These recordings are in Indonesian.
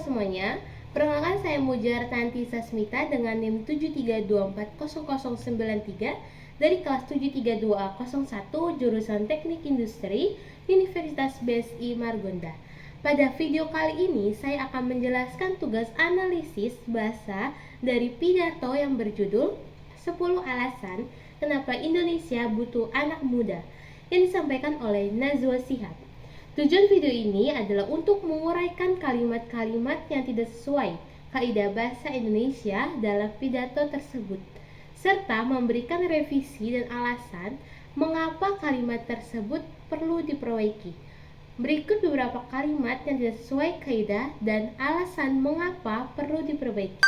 semuanya, perkenalkan saya Mujar Tanti Sasmita dengan NIM 73240093 dari kelas 732A01 jurusan Teknik Industri Universitas BSI Margonda. Pada video kali ini saya akan menjelaskan tugas analisis bahasa dari pidato yang berjudul 10 alasan kenapa Indonesia butuh anak muda yang disampaikan oleh Najwa Shihab. Tujuan video ini adalah untuk menguraikan kalimat-kalimat yang tidak sesuai kaidah bahasa Indonesia dalam pidato tersebut, serta memberikan revisi dan alasan mengapa kalimat tersebut perlu diperbaiki. Berikut beberapa kalimat yang tidak sesuai kaidah dan alasan mengapa perlu diperbaiki.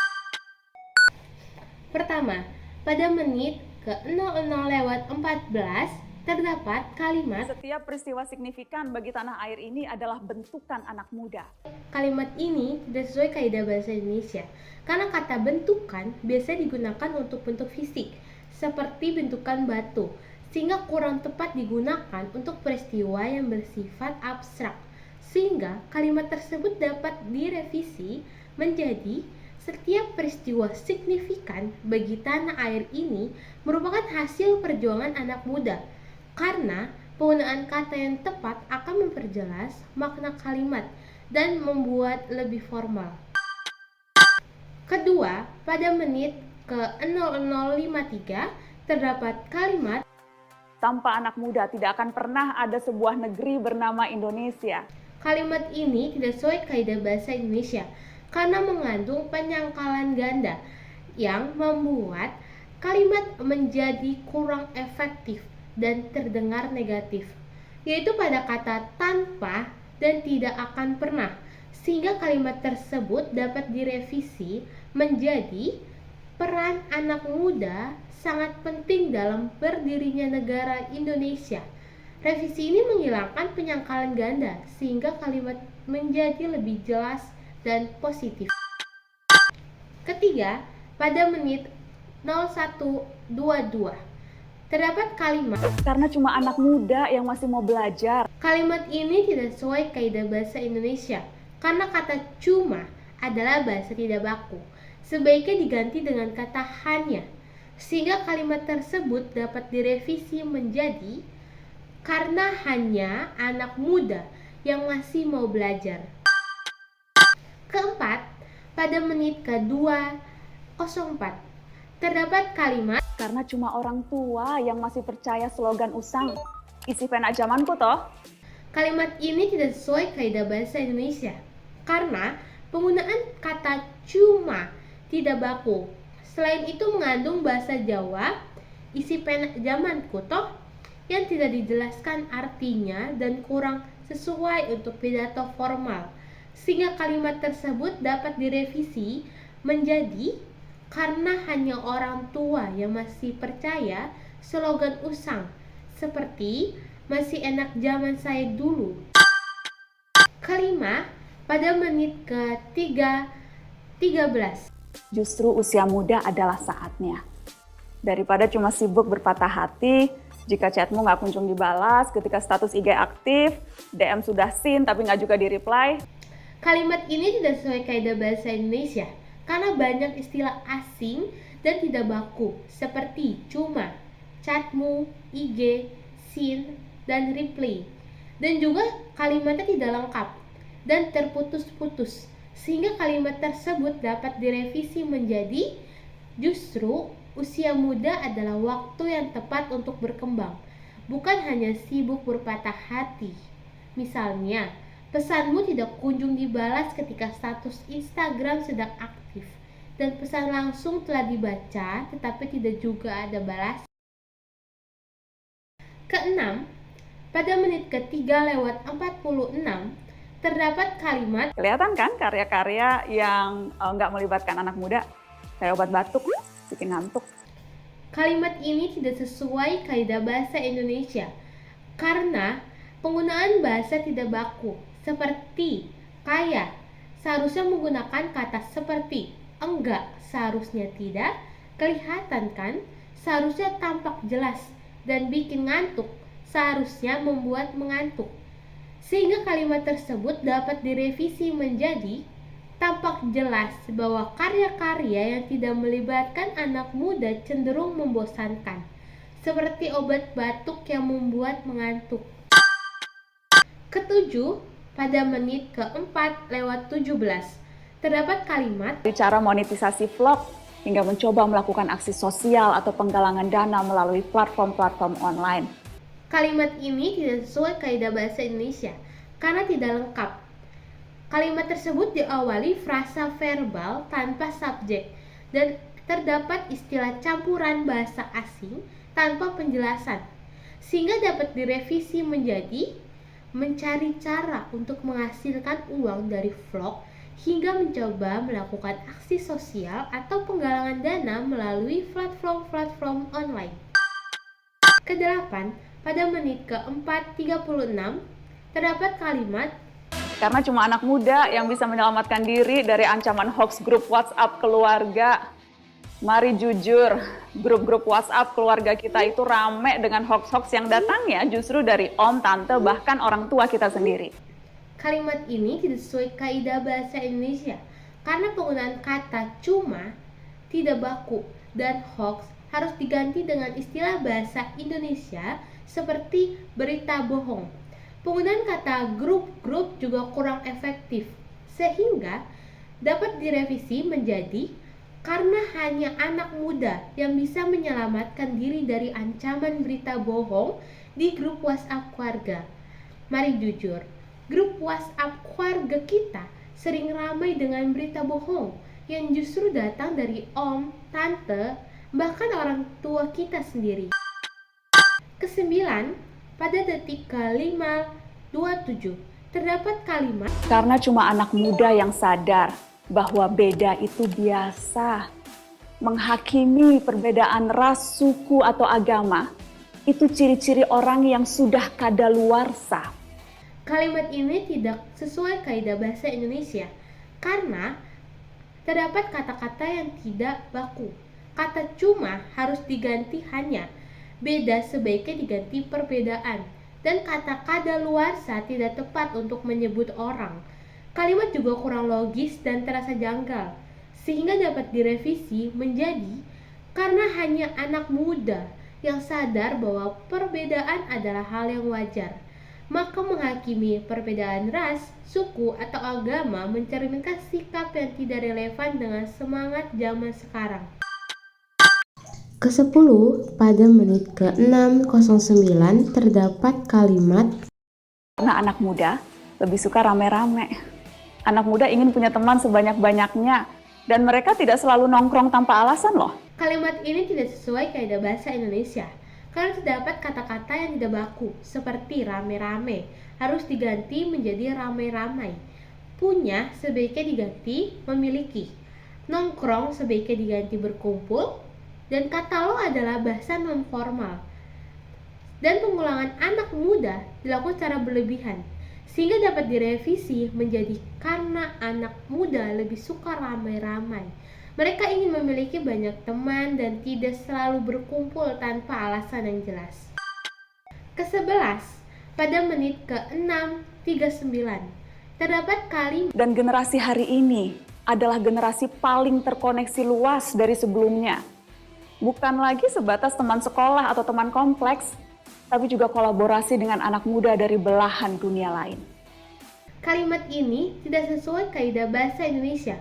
Pertama, pada menit ke 00:14 terdapat kalimat setiap peristiwa signifikan bagi tanah air ini adalah bentukan anak muda. Kalimat ini tidak sesuai kaidah bahasa Indonesia karena kata bentukan biasanya digunakan untuk bentuk fisik seperti bentukan batu, sehingga kurang tepat digunakan untuk peristiwa yang bersifat abstrak. Sehingga kalimat tersebut dapat direvisi menjadi setiap peristiwa signifikan bagi tanah air ini merupakan hasil perjuangan anak muda, karena penggunaan kata yang tepat akan memperjelas makna kalimat dan membuat lebih formal. Kedua, pada menit ke 00:53 terdapat kalimat tanpa anak muda tidak akan pernah ada sebuah negeri bernama Indonesia. Kalimat ini tidak sesuai kaidah bahasa Indonesia karena mengandung penyangkalan ganda yang membuat kalimat menjadi kurang efektif dan terdengar negatif, yaitu pada kata tanpa dan tidak akan pernah, sehingga kalimat tersebut dapat direvisi menjadi peran anak muda sangat penting dalam berdirinya negara Indonesia. Revisi ini menghilangkan penyangkalan ganda sehingga kalimat menjadi lebih jelas dan positif. Ketiga, pada menit 01:22 terdapat kalimat karena cuma anak muda yang masih mau belajar. Kalimat ini tidak sesuai kaidah bahasa Indonesia karena kata cuma adalah bahasa tidak baku. Sebaiknya diganti dengan kata hanya, sehingga kalimat tersebut dapat direvisi menjadi karena hanya anak muda yang masih mau belajar. Keempat, pada menit ke-2:04 terdapat kalimat karena cuma orang tua yang masih percaya slogan usang isi pena zamanku toh. Kalimat ini tidak sesuai kaidah bahasa Indonesia karena penggunaan kata cuma tidak baku. Selain itu mengandung bahasa Jawa isi pena zamanku toh yang tidak dijelaskan artinya dan kurang sesuai untuk pidato formal, sehingga kalimat tersebut dapat direvisi menjadi karena hanya orang tua yang masih percaya slogan usang seperti masih enak zaman saya dulu. Kelima, pada menit ke-3:13 justru usia muda adalah saatnya. Daripada cuma sibuk berpatah hati jika chatmu nggak kunjung dibalas, ketika status IG aktif, DM sudah seen tapi nggak juga di-reply. Kalimat ini tidak sesuai kaidah bahasa Indonesia karena banyak istilah asing dan tidak baku seperti cuma, chatmu, IG, seen, dan replay. Dan juga kalimatnya tidak lengkap dan terputus-putus, sehingga kalimat tersebut dapat direvisi menjadi justru usia muda adalah waktu yang tepat untuk berkembang, bukan hanya sibuk berpatah hati. Misalnya, pesanmu tidak kunjung dibalas ketika status Instagram sedang aktif dan pesan langsung telah dibaca tetapi tidak juga ada balas. Keenam, pada menit ke-3:46 terdapat kalimat Kelihatan kan karya-karya yang nggak melibatkan anak muda? Kayak obat batuk, bikin ngantuk. Kalimat ini tidak sesuai kaidah bahasa Indonesia karena penggunaan bahasa tidak baku seperti kaya seharusnya menggunakan kata seperti, enggak seharusnya tidak, kelihatan kan seharusnya tampak jelas, dan bikin ngantuk seharusnya membuat mengantuk. Sehingga kalimat tersebut dapat direvisi menjadi tampak jelas bahwa karya-karya yang tidak melibatkan anak muda cenderung membosankan, seperti obat batuk yang membuat mengantuk. Ketujuh, pada menit ke-4:17, terdapat kalimat Dari cara monetisasi vlog hingga mencoba melakukan aksi sosial atau penggalangan dana melalui platform-platform online. Kalimat ini tidak sesuai kaidah bahasa Indonesia karena tidak lengkap. Kalimat tersebut diawali frasa verbal tanpa subjek dan terdapat istilah campuran bahasa asing tanpa penjelasan, sehingga dapat direvisi menjadi mencari cara untuk menghasilkan uang dari vlog hingga mencoba melakukan aksi sosial atau penggalangan dana melalui platform-platform online. Kedelapan, pada menit ke-4:36 terdapat kalimat Karena cuma anak muda yang bisa menyelamatkan diri dari ancaman hoax grup WhatsApp keluarga. Mari jujur, grup-grup WhatsApp keluarga kita itu rame dengan hoax-hoax yang datangnya justru dari om, tante, bahkan orang tua kita sendiri. kalimat ini tidak sesuai kaidah bahasa Indonesia karena penggunaan kata cuma, tidak baku, dan hoax harus diganti dengan istilah bahasa Indonesia seperti berita bohong. Penggunaan kata grup-grup juga kurang efektif, sehingga dapat direvisi menjadi karena hanya anak muda yang bisa menyelamatkan diri dari ancaman berita bohong di grup WhatsApp keluarga. Mari jujur, grup WhatsApp keluarga kita sering ramai dengan berita bohong yang justru datang dari om, tante, bahkan orang tua kita sendiri. Kesembilan, pada detik ke-5:27 terdapat kalimat Karena cuma anak muda yang sadar bahwa beda itu biasa. Menghakimi perbedaan ras, suku, atau agama, itu ciri-ciri orang yang sudah kadaluarsa. Kalimat ini tidak sesuai kaidah bahasa Indonesia karena terdapat kata-kata yang tidak baku. Kata cuma harus diganti hanya, beda sebaiknya diganti perbedaan, dan kata kadaluarsa tidak tepat untuk menyebut orang. Kalimat juga kurang logis dan terasa janggal, sehingga dapat direvisi menjadi karena hanya anak muda yang sadar bahwa perbedaan adalah hal yang wajar, maka menghakimi perbedaan ras, suku, atau agama mencerminkan sikap yang tidak relevan dengan semangat zaman sekarang. Ke-10, pada menit ke-6:09 terdapat kalimat Karena anak muda lebih suka rame-rame. Anak muda ingin punya teman sebanyak-banyaknya, dan mereka tidak selalu nongkrong tanpa alasan loh. Kalimat ini tidak sesuai kaidah bahasa Indonesia karena terdapat kata-kata yang tidak baku seperti rame-rame harus diganti menjadi ramai-ramai. Punya sebaiknya diganti memiliki. Nongkrong sebaiknya diganti berkumpul. Dan kata lo adalah bahasa non formal. Dan pengulangan anak muda dilakukan secara berlebihan, sehingga dapat direvisi menjadi karena anak muda lebih suka ramai-ramai. Mereka ingin memiliki banyak teman dan tidak selalu berkumpul tanpa alasan yang jelas. Ke-11, pada menit ke-6:39 terdapat kalimat Dan generasi hari ini adalah generasi paling terkoneksi luas dari sebelumnya. Bukan lagi sebatas teman sekolah atau teman kompleks, tapi juga kolaborasi dengan anak muda dari belahan dunia lain. Kalimat ini tidak sesuai kaidah bahasa Indonesia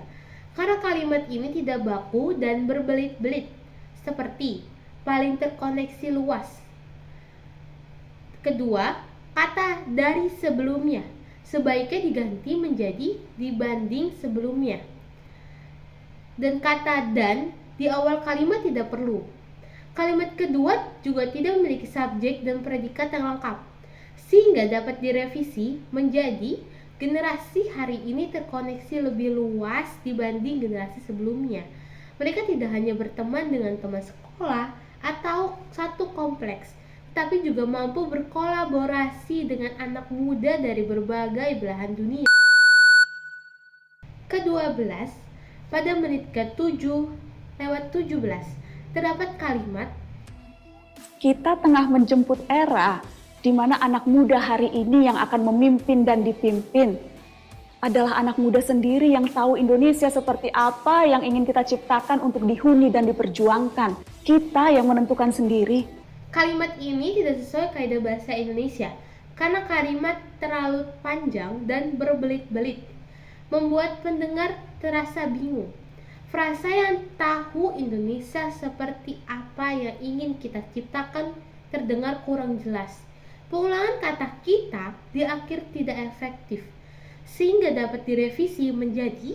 karena kalimat ini tidak baku dan berbelit-belit seperti paling terkoneksi luas. Kedua, kata dari sebelumnya sebaiknya diganti menjadi dibanding sebelumnya. Dan kata dan di awal kalimat tidak perlu. Kalimat kedua juga tidak memiliki subjek dan predikat yang lengkap, sehingga dapat direvisi menjadi generasi hari ini terkoneksi lebih luas dibanding generasi sebelumnya. Mereka tidak hanya berteman dengan teman sekolah atau satu kompleks, tapi juga mampu berkolaborasi dengan anak muda dari berbagai belahan dunia. Ke-12, pada menit ke-7:17 terdapat kalimat Kita tengah menjemput era di mana anak muda hari ini yang akan memimpin dan dipimpin. adalah anak muda sendiri yang tahu Indonesia seperti apa yang ingin kita ciptakan untuk dihuni dan diperjuangkan. Kita yang menentukan sendiri. Kalimat ini tidak sesuai kaidah bahasa Indonesia karena kalimat terlalu panjang dan berbelit-belit, membuat pendengar terasa bingung. Frasa yang tahu Indonesia seperti apa yang ingin kita ciptakan terdengar kurang jelas. Pengulangan kata kita di akhir tidak efektif, sehingga dapat direvisi menjadi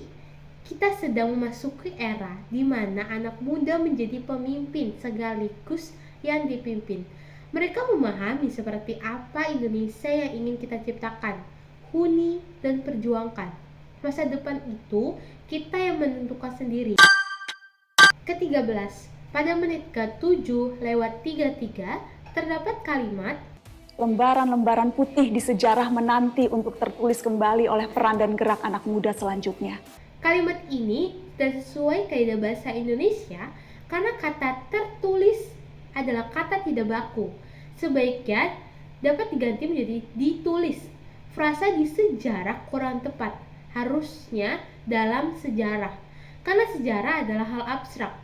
kita sedang memasuki era di mana anak muda menjadi pemimpin sekaligus yang dipimpin. Mereka memahami seperti apa Indonesia yang ingin kita ciptakan, huni dan perjuangkan. Masa depan itu kita yang menentukan sendiri. Ke-13, pada menit ke-7:33 terdapat kalimat Lembaran-lembaran putih di sejarah menanti untuk tertulis kembali oleh peran dan gerak anak muda selanjutnya. Kalimat ini tidak sesuai kaidah bahasa Indonesia karena kata tertulis adalah kata tidak baku. Sebaiknya dapat diganti menjadi ditulis. Frasa di sejarah kurang tepat, harusnya dalam sejarah, karena sejarah adalah hal abstrak,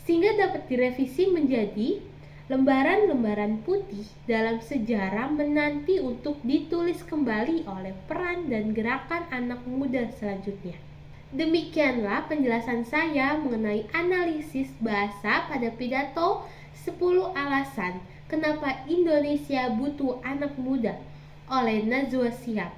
sehingga dapat direvisi menjadi lembaran-lembaran putih dalam sejarah menanti untuk ditulis kembali oleh peran dan gerakan anak muda selanjutnya. Demikianlah penjelasan saya mengenai analisis bahasa pada pidato 10 alasan kenapa Indonesia butuh anak muda oleh Najwa Shihab.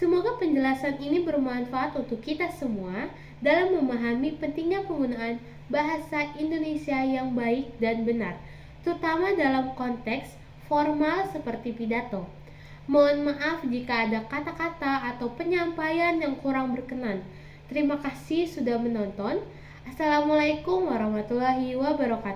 Semoga penjelasan ini bermanfaat untuk kita semua dalam memahami pentingnya penggunaan bahasa Indonesia yang baik dan benar, terutama dalam konteks formal seperti pidato. Mohon maaf jika ada kata-kata atau penyampaian yang kurang berkenan. Terima kasih sudah menonton. Assalamualaikum warahmatullahi wabarakatuh.